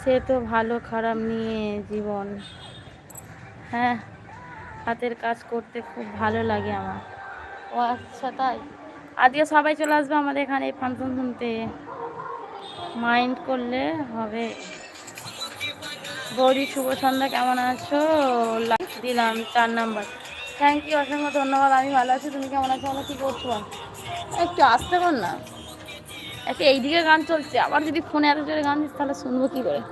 সে তো ভালো খারাপ নিয়ে জীবন। হ্যাঁ, হাতের কাজ করতে খুব ভালো লাগে আমার। ও আচ্ছা, তাই আজকে সবাই চলে আসবে আমাদের এখানে ফাংশন শুনতে, মাইন্ড করলে হবে। বৌদি শুভ সন্ধ্যা, কেমন আছো? লাইক দিলাম 4 নাম্বার। থ্যাংক ইউ, অসংখ্য ধন্যবাদ। আমি ভালো আছি, তুমি কেমন আছো? আমরা কি করছো? একটু আসতে পার না, একে এইদিকে গান চলছে, আবার যদি ফোনে এত জোরে গান দিস তাহলে শুনবো কি করে?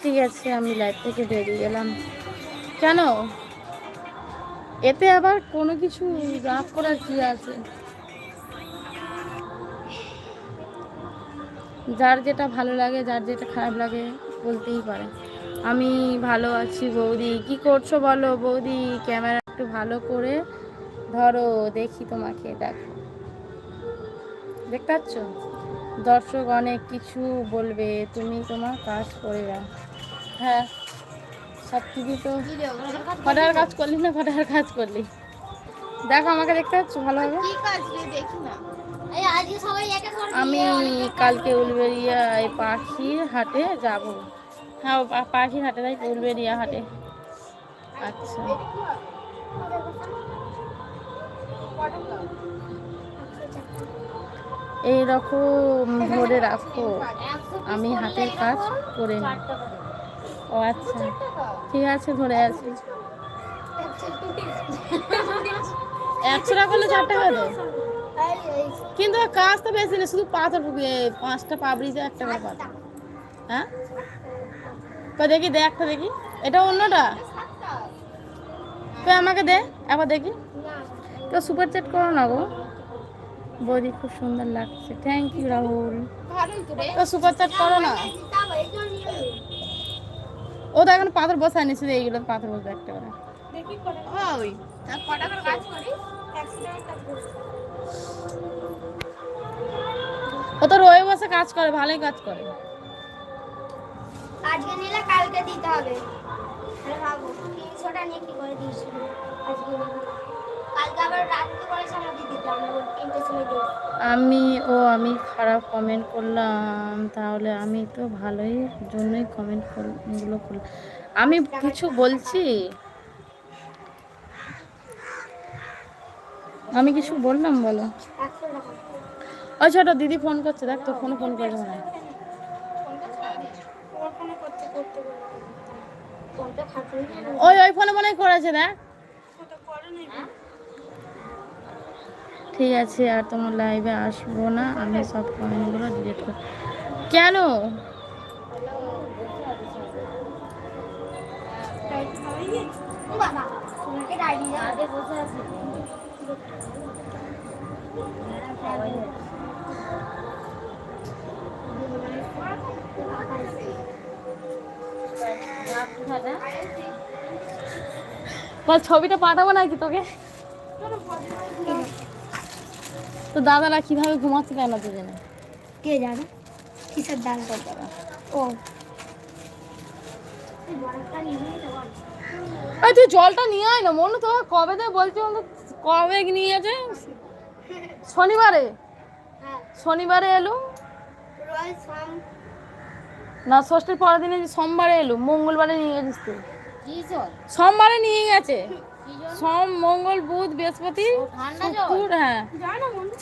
ঠিক আছে, আমি লাইভ থেকে বেরিয়ে গেলাম। কেন? এতে আবার কোনো কিছু রাগ করার কি আছে? যার যেটা ভালো লাগে, যার যেটা খারাপ লাগে বলতেই পারে। আমি ভালো আছি বৌদি। কি করছো বলো বৌদি? ক্যামেরা একটু ভালো করে ধরো, দেখি তোমাকে। দেখো, দেখতে পাচ্ছ? দর্শক অনেক কিছু বলবে, তুমি তোমার কাজ করে যাও। হ্যাঁ, সব কিছু তো কটার কাজ করলি না, কটার কাজ করলি? দেখো আমাকে দেখতে পাচ্ছ ভালোভাবে? আমি কালকে উলবেড়িয়া পাখির হাটে যাব। হ্যাঁ, পাখির হাটে, তাই উলবেড়িয়া হাটে। আচ্ছা, এইরকম ধরে রাখো, আমি হাতের কাজ করে নিই। ও আচ্ছা, ঠিক আছে, ধরে আছি। 100 টাকা করলে 4 টাকা দেয়, কিন্তু কাজ তো বেশি না, শুধু পাথর 5টা পাবড়িতে 1 টাকা পাথর। হ্যাঁ, তো দেখি, দে একটা দেখি। এটা অন্যটা, তো আমাকে দে একবার দেখি। তো সুপার চ্যাট করো না গো বৌদি, খুব সুন্দর লাগছে। Thank you Rahul. তো সুপার চ্যাট করো না। ও তো এখন পাথর বসায় নিচ্ছে, এইগুলো পাথর বসবে 1 টাকা। ও তো রয়ে বসে কাজ করে, ভালোই কাজ করে। আজকে নিলে কালকে দিতে হবে। আরে ভাবো 300টা নিয়ে কি করে দিয়েছিল আজকে নিলে, কালকে আবার রাত্রে করে সারা দিয়ে দিতাম, 3টের সময় দিই। আমি খারাপ কমেন্ট করলাম? তাহলে আমি তো ভালোই জন্যই কমেন্ট গুলো করলাম। আমি কিছু বলছি? আমি কিছু বললাম বলো? 100 টাকা। ওই ছোট দিদি ফোন করছে, দেখ তো ফোন করবে মনে হয়। ওই ফোনে মনে হয় করেছে, দেখ। ঠিক আছে, আর তোমার লাইভে আসবো না, আমি সব কমেন্টগুলো ডিলিট করি। কেন? বাবা তোমাকে ডাইরি আগে বসে আছে। বল ছবিটা পাঠাবো নাকি তোকে? তো দাদারা কিভাবে ঘুমাচ্ছে কেন দুজনে? কে জানে কিসের দাম করতে হবে। ও তুই জলটা নিয়ে আয় না মনু, তো কবে থেকে বলছি, কবে নিয়ে আছে? শনিবারে, শনিবারে এলো না, ষষ্ঠীর পরের দিনে সোমবারে এলো, মঙ্গলবারে নিয়ে গেছিস তুই। সোমবারে নিয়ে গেছে, সোম মঙ্গল বুধ বৃহস্পতি শুক্র, হ্যাঁ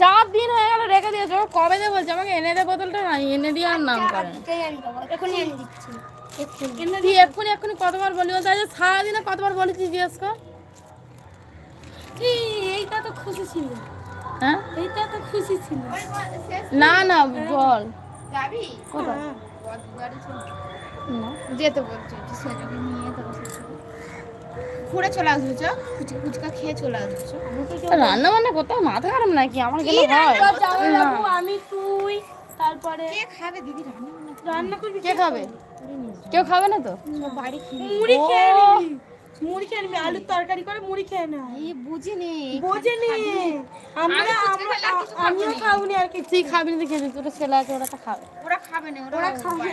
4 দিন হয়ে গেল রেখে দিয়েছে। ও কবে দিয়ে বলছে আমাকে এনে দে বোতলটা, না এনে দিয়ে আর নাম করে তুই এক্ষুনি কতবার বলি, তাই সারাদিনে কতবার বলেছি জিজ্ঞেস কর। এইটা তো খুশি ছিল, হ্যাঁ এইটা তো খুশি ছিল। না না বল যাবি কোথায়? না যেতে বলছি সেটাকে নিয়ে তো ঘুরে চলে আসবে, চ ফুচকা খেয়ে চলে আসবে। রান্না বান্না করতে মাথা খারাপ নাকি? আমার গেলে হয় না। আমি তুই তারপরে কে খাবে দিদি? রান্না করবি, কে খাবে? কেউ খাবে না তো? বাড়ি মুড়ি খেয়ে নিবি, মুড়ি খেয়ে নিবি, আলুর তরকারি করে মুড়ি খেয়ে না। এই বুঝিনি আমিও খাবনি আর কি। তুই খাবি না, খেয়ে তোর ছেলে আছে, ওরা তো খাবে। ওরা খাবে না, ওরা খাবে।